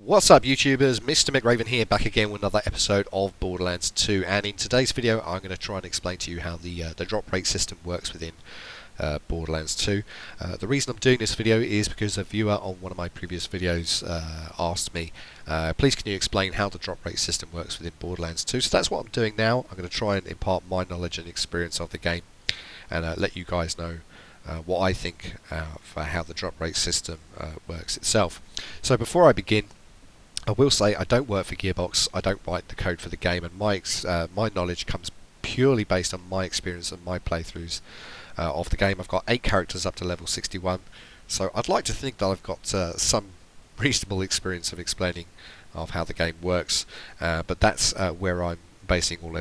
What's up YouTubers, Mr. McRaven here, back again with another episode of Borderlands 2, and in today's video I'm going to try and explain to you how the drop rate system works within Borderlands 2. The reason I'm doing this video is because a viewer on one of my previous videos asked me, please can you explain how the drop rate system works within Borderlands 2, so that's what I'm doing now. I'm going to try and impart my knowledge and experience of the game and let you guys know what I think for how the drop rate system works itself. So before I begin, I will say I don't work for Gearbox, I don't write the code for the game, and my knowledge comes purely based on my experience and my playthroughs of the game. I've got 8 characters up to level 61, so I'd like to think that I've got some reasonable experience of explaining of how the game works, but that's where I'm basing all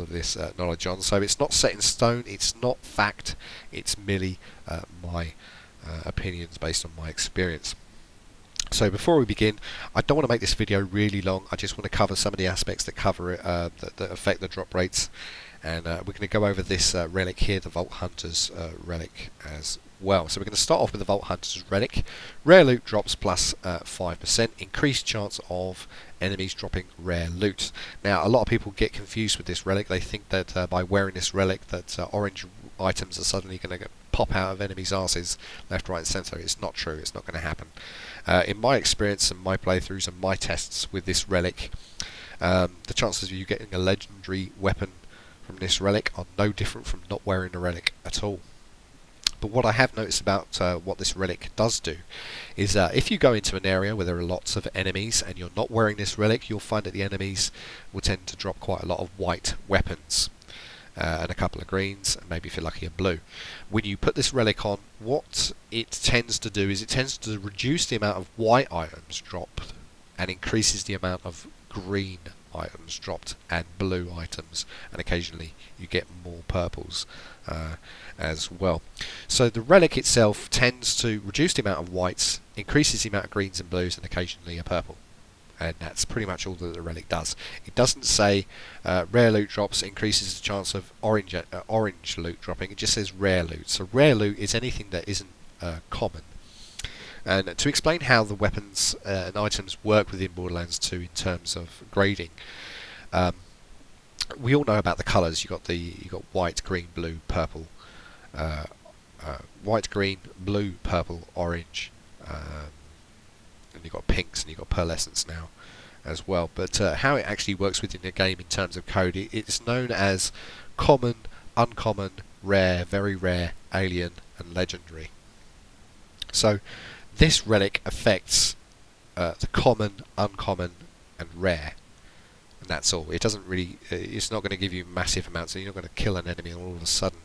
of this knowledge on. So it's not set in stone, it's not fact, it's merely my opinions based on my experience. So before we begin, I don't want to make this video really long. I just want to cover some of the aspects that cover it, that affect the drop rates, and we're going to go over this relic here, the Vault Hunter's relic as well. So we're going to start off with the Vault Hunter's relic. Rare loot drops plus 5%, increased chance of enemies dropping rare loot. Now a lot of people get confused with this relic. They think that by wearing this relic that orange items are suddenly going to pop out of enemies' arses left, right and centre. It's not true, it's not going to happen. In my experience and my playthroughs and my tests with this relic, the chances of you getting a legendary weapon from this relic are no different from not wearing a relic at all. But what I have noticed about what this relic does do is if you go into an area where there are lots of enemies and you're not wearing this relic, you'll find that the enemies will tend to drop quite a lot of white weapons. And a couple of greens, and maybe if you're lucky a blue. When you put this relic on, what it tends to do is it tends to reduce the amount of white items dropped and increases the amount of green items dropped and blue items, and occasionally you get more purples as well. So the relic itself tends to reduce the amount of whites, increases the amount of greens and blues, and occasionally a purple. And that's pretty much all that the relic does. It doesn't say rare loot drops increases the chance of orange loot dropping. It just says rare loot. So rare loot is anything that isn't common. And to explain how the weapons and items work within Borderlands 2 in terms of grading, we all know about the colours. You got white, green, blue, purple, white, green, blue, purple, orange. And you've got pinks and you've got pearlescence now as well. But how it actually works within the game in terms of code, it's known as common, uncommon, rare, very rare, alien and legendary. So this relic affects the common, uncommon and rare, and that's all. It doesn't really, it's not going to give you massive amounts, and you're not going to kill an enemy and all of a sudden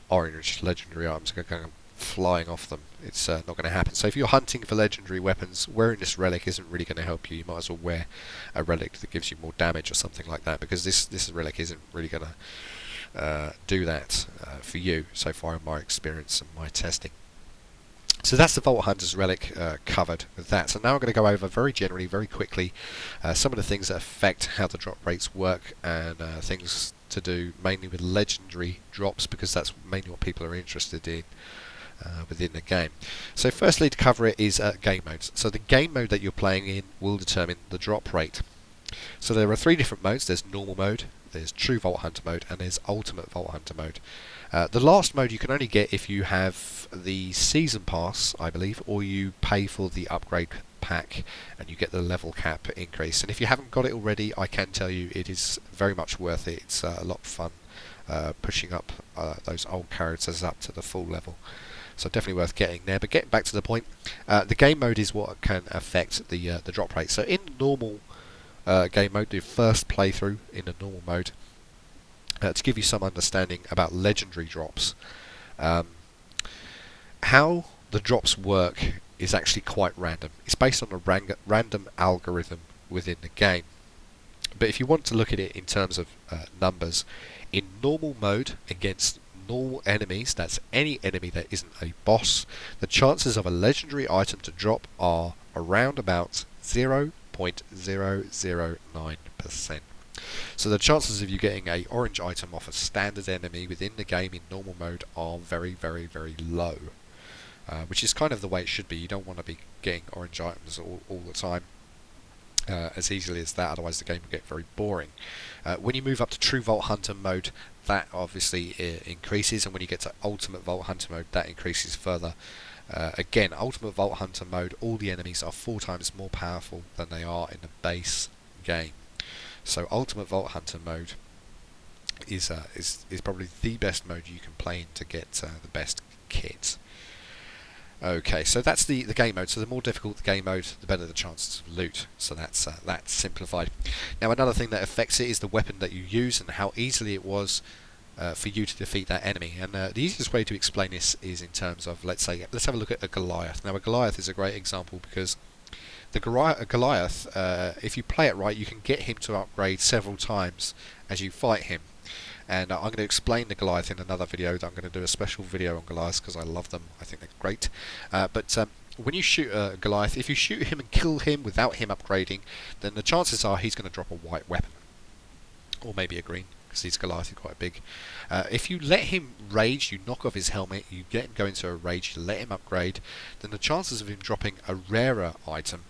orange legendary items are going to flying off them. It's not going to happen. So if you're hunting for legendary weapons, wearing this relic isn't really going to help you. You might as well wear a relic that gives you more damage or something like that, because this relic isn't really going to do that for you so far in my experience and my testing. So that's the Vault Hunter's relic covered with that. So now I'm going to go over very generally, very quickly, some of the things that affect how the drop rates work, and things to do mainly with legendary drops, because that's mainly what people are interested in within the game. So firstly, to cover it is game modes. So the game mode that you're playing in will determine the drop rate. So there are 3 different modes. There's normal mode, there's true Vault Hunter mode, and there's ultimate Vault Hunter mode. The last mode you can only get if you have the season pass, I believe, or you pay for the upgrade pack and you get the level cap increase. And if you haven't got it already, I can tell you it is very much worth it. It's a lot of fun pushing up those old characters up to the full level. So definitely worth getting there. But getting back to the point, the game mode is what can affect the drop rate. So in normal game mode, the first playthrough in the normal mode, to give you some understanding about legendary drops, how the drops work is actually quite random. It's based on a random algorithm within the game. But if you want to look at it in terms of numbers, in normal mode against normal enemies, that's any enemy that isn't a boss, the chances of a legendary item to drop are around about 0.009%. So the chances of you getting a orange item off a standard enemy within the game in normal mode are very, very, very low. Which is kind of the way it should be. You don't want to be getting orange items all the time as easily as that, otherwise the game will get very boring. When you move up to True Vault Hunter mode, that obviously increases, and when you get to Ultimate Vault Hunter mode, that increases further. Again, Ultimate Vault Hunter mode, all the enemies are 4 times more powerful than they are in the base game. So Ultimate Vault Hunter mode is probably the best mode you can play in to get the best kit. Okay, so that's the game mode. So the more difficult the game mode, the better the chances of loot. So that's simplified. Now another thing that affects it is the weapon that you use and how easily it was for you to defeat that enemy. And the easiest way to explain this is in terms of, let's have a look at a Goliath. Now a Goliath is a great example because the Goliath, if you play it right, you can get him to upgrade several times as you fight him. And I'm going to explain the Goliath in another video. I'm going to do a special video on Goliaths because I love them. I think they're great. But when you shoot a Goliath, if you shoot him and kill him without him upgrading, then the chances are he's going to drop a white weapon. Or maybe a green, because he's Goliath, he's quite big. If you let him rage, you knock off his helmet, you get him go into a rage, you let him upgrade, then the chances of him dropping a rarer item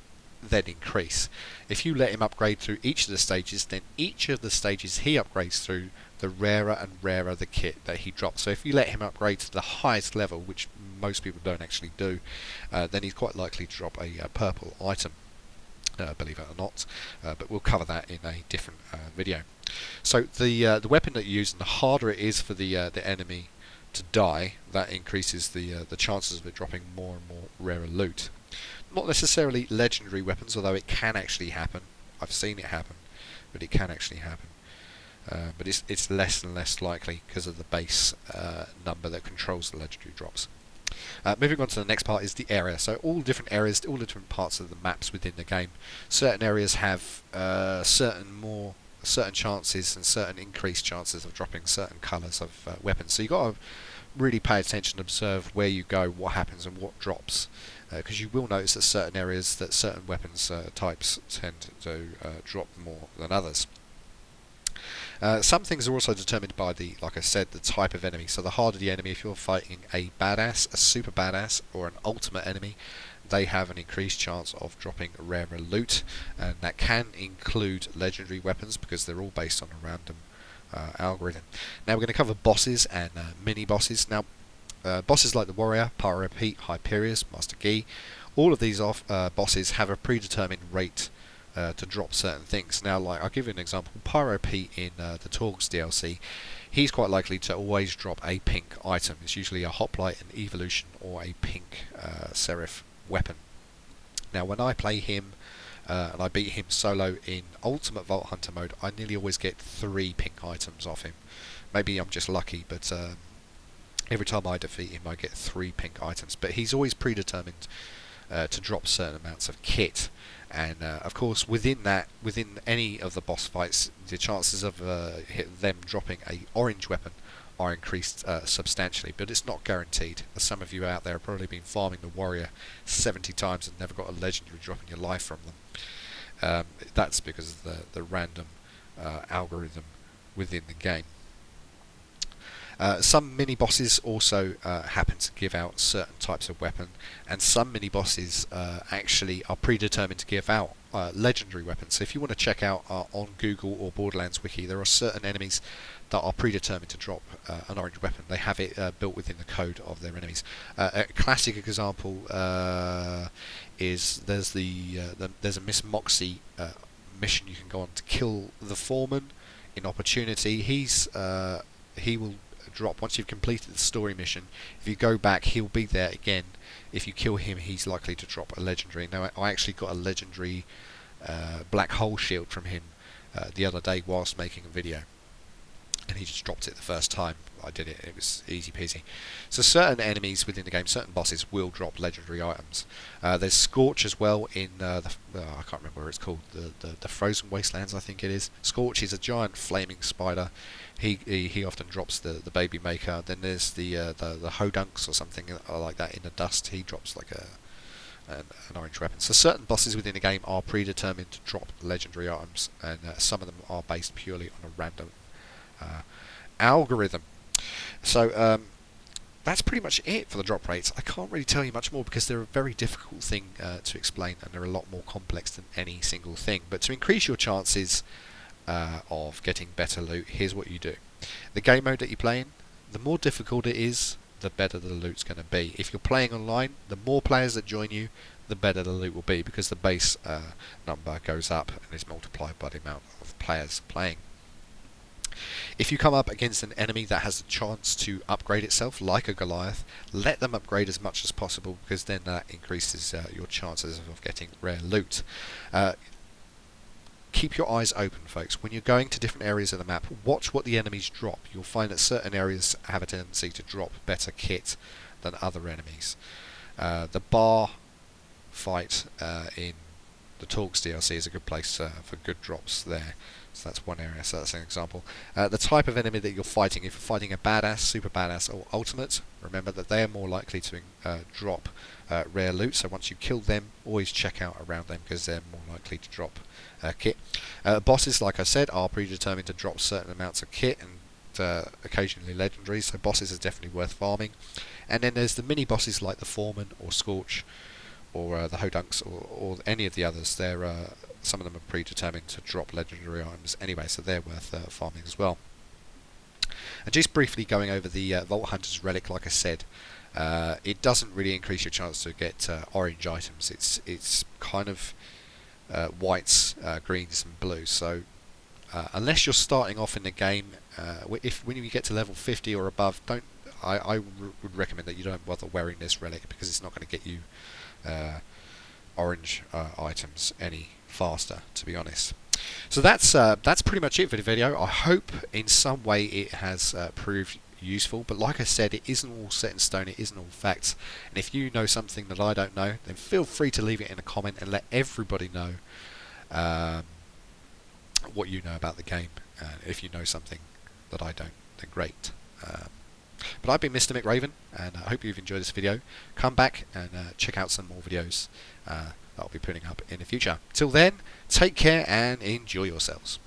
then increase. If you let him upgrade through each of the stages, then each of the stages he upgrades through, the rarer and rarer the kit that he drops. So if you let him upgrade to the highest level, which most people don't actually do, then he's quite likely to drop a purple item, believe it or not. But we'll cover that in a different video. So the weapon that you use, and the harder it is for the enemy to die, that increases the chances of it dropping more and more rarer loot. Not necessarily legendary weapons, although it can actually happen. I've seen it happen, but it can actually happen. But it's less and less likely because of the base number that controls the legendary drops. Moving on to the next part is the area. So all different areas, all the different parts of the maps within the game. Certain areas have certain chances and certain increased chances of dropping certain colours of weapons. So you've got to really pay attention and observe where you go, what happens and what drops. Because you will notice that certain areas, that certain weapons types tend to drop more than others. Some things are also determined by like I said, the type of enemy. So the harder the enemy, if you're fighting a badass, a super badass, or an ultimate enemy, they have an increased chance of dropping rarer loot, and that can include legendary weapons because they're all based on a random algorithm. Now we're going to cover bosses and mini bosses. Now bosses like the Warrior, Pyro Pete, Hyperius, Master Gi, all of these bosses have a predetermined rate to drop certain things. Now, like, I'll give you an example. Pyro Pete in the Torgs DLC, he's quite likely to always drop a pink item. It's usually a Hoplite, an Evolution, or a pink Seraph weapon. Now, when I play him and I beat him solo in Ultimate Vault Hunter mode, I nearly always get 3 pink items off him. Maybe I'm just lucky, but every time I defeat him I get 3 pink items. But he's always predetermined to drop certain amounts of kit. And of course, within any of the boss fights, the chances of them dropping a orange weapon are increased substantially, but it's not guaranteed. As some of you out there have probably been farming the Warrior 70 times and never got a legendary drop in your life from them. That's because of the random algorithm within the game. Some mini bosses also happen to give out certain types of weapon, and some mini bosses actually are predetermined to give out legendary weapons. So if you want to check out on Google or Borderlands Wiki, there are certain enemies that are predetermined to drop an orange weapon. They have it built within the code of their enemies. A classic example is there's a Miss Moxie mission you can go on to kill the foreman in Opportunity. He will drop once you've completed the story mission. If you go back, he'll be there again. If you kill him, he's likely to drop a legendary. Now, I actually got a legendary black hole shield from him the other day whilst making a video, and he just dropped it the first time I did it. It was easy peasy. So certain enemies within the game, certain bosses will drop legendary items. There's Scorch as well in I can't remember what it's called, the Frozen Wastelands, I think it is. Scorch is a giant flaming spider. He often drops the baby maker. Then there's the Hodunks or something like that in the dust. He drops like an orange weapon. So certain bosses within the game are predetermined to drop legendary items, and some of them are based purely on a random algorithm. So that's pretty much it for the drop rates. I can't really tell you much more because they're a very difficult thing to explain, and they're a lot more complex than any single thing. But to increase your chances of getting better loot, here's what you do. The game mode that you play in, the more difficult it is, the better the loot's going to be. If you're playing online, the more players that join you, the better the loot will be, because the base number goes up and is multiplied by the amount of players playing. If you come up against an enemy that has a chance to upgrade itself, like a Goliath, let them upgrade as much as possible, because then that increases your chances of getting rare loot. Keep your eyes open, folks. When you're going to different areas of the map, watch what the enemies drop. You'll find that certain areas have a tendency to drop better kit than other enemies. The bar fight in the Torgues DLC is a good place for good drops there. So that's one area, so that's an example. The type of enemy that you're fighting, if you're fighting a badass, super badass, or ultimate, remember that they are more likely to drop rare loot, so once you kill them, always check out around them, because they're more likely to drop kit. Bosses, like I said, are predetermined to drop certain amounts of kit, and occasionally legendaries, so bosses are definitely worth farming. And then there's the mini bosses like the Foreman, or Scorch, or the Hodunks, or any of the others. They're some of them are predetermined to drop legendary items anyway, so they're worth farming as well. And just briefly going over the Vault Hunter's Relic, like I said, it doesn't really increase your chance to get orange items. It's kind of whites, greens and blues, so unless you're starting off in the game, when you get to level 50 or above, I would recommend that you don't bother wearing this relic, because it's not going to get you orange items any faster, to be honest. So that's pretty much it for the video. I hope in some way it has proved useful, but like I said, it isn't all set in stone, it isn't all facts, and if you know something that I don't know, then feel free to leave it in a comment and let everybody know what you know about the game. If you know something that I don't, then great. But I've been Mr. McRaven, and I hope you've enjoyed this video. Come back and check out some more videos that I'll be putting up in the future. Till then, take care and enjoy yourselves.